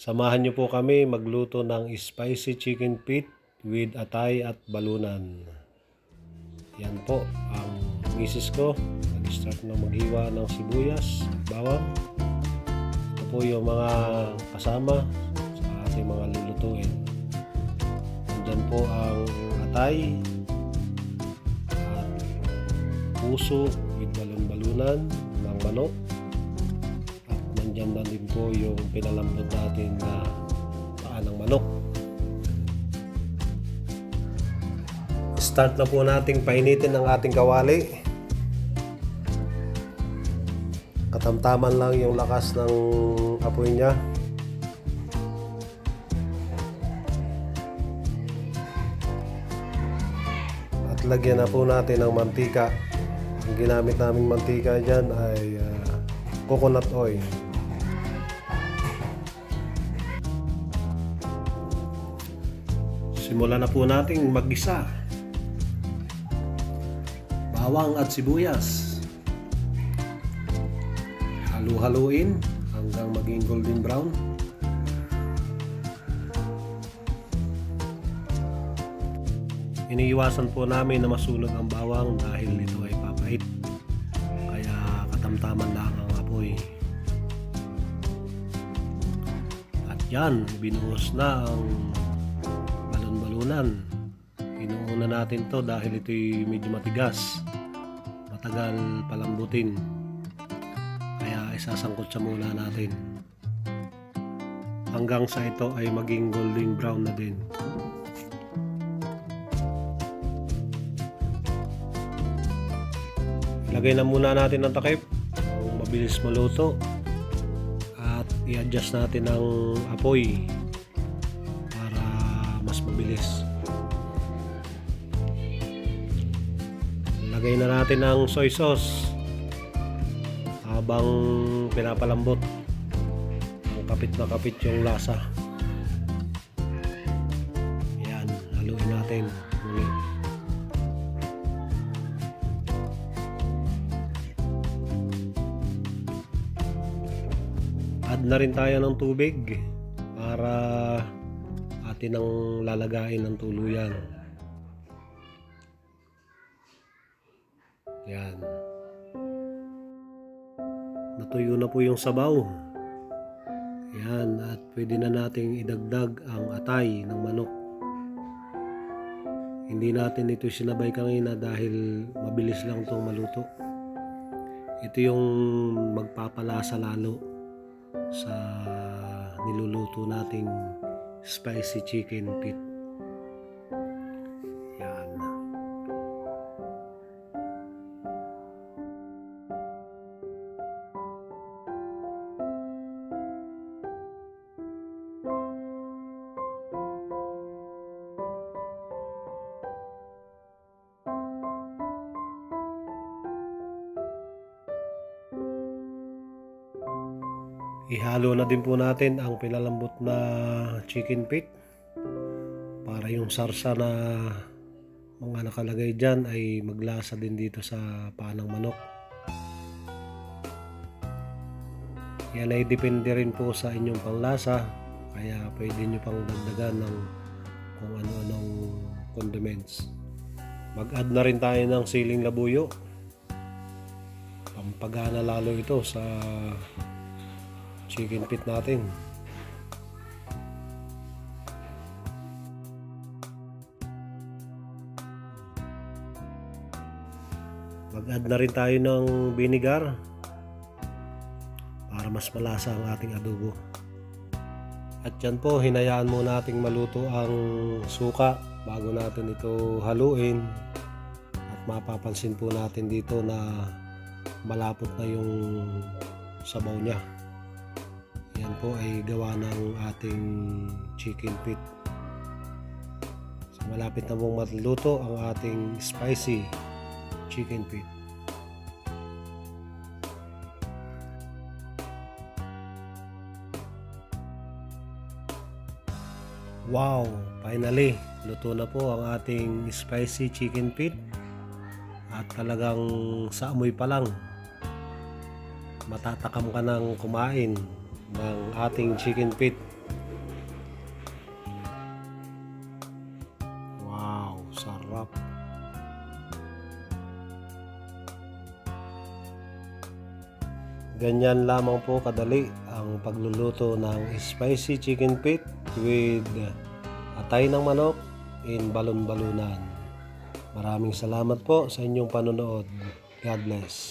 Samahan niyo po kami magluto ng spicy chicken feet with atay at balunan. Yan po ang misis ko. Nag-start na maghiwa ng sibuyas, bawang. Ito po yung mga kasama sa ating mga lulutuin. Nandyan po ang atay at puso with balon-balunan ng manok. Nandyan na din po yung pinalambot natin na paa ng manok. Start na po nating painitin ang ating kawali. Katamtaman lang yung lakas ng apoy niya. At lagyan na po natin ng mantika. Ang ginamit naming mantika dyan ay coconut oil. Simulan na po nating mag-gisa. Bawang at sibuyas. Halu-haluin hanggang maging golden brown. Iniiwasan po namin na masunog ang bawang dahil ito ay papait. Kaya katamtaman lang ang apoy. At yan, binuhos na ang balunan. Inuuna natin to dahil ito'y medyo matigas, matagal palambutin, kaya isasangkot sa muna natin hanggang sa ito ay maging golden brown na din. Ilagay na muna natin ang takip kung mabilis maluto at i-adjust natin ang apoy mabilis. Lagay na natin ang soy sauce habang pinapalambot. Ang kapit na kapit yung lasa. Yan, haluin natin muli. Add na rin tayo ng tubig para atin ang lalagain ng tuluyan. Yan. Natuyo na po yung sabaw. Yan, at pwede na nating idagdag ang atay ng manok. Hindi natin ito sinabay kanina dahil mabilis lang itong maluto. Ito yung magpapalasa lalo sa niluluto nating spicy chicken feet. Yan. Ihalo na din po natin ang pinalambot na chicken feet para yung sarsa na mga nakalagay dyan ay maglasa din dito sa paa ng manok. Yan ay depende rin po sa inyong panglasa, kaya pwede nyo pang dagdagan ng kung ano-anong condiments. Mag-add na rin tayo ng siling labuyo. Pampagana lalo ito sa chicken feet natin. Mag-add na rin tayo ng vinegar para mas malasa ang ating adobo. At yan po, hinayaan muna nating maluto ang suka bago natin ito haluin. At mapapansin po natin dito na malapot na yung sabaw niya. Yan po ay gawa ng ating chicken feet. So, malapit na pong maluto ang ating spicy chicken feet. Wow! Finally, luto na po ang ating spicy chicken feet. At talagang sa amoy pa lang matatakam ka ng kumain ng ating chicken feet. Ganyan lamang po kadali ang pagluluto ng spicy chicken feet with atay ng manok in balon-balunan. Maraming salamat po sa inyong panonood. God bless.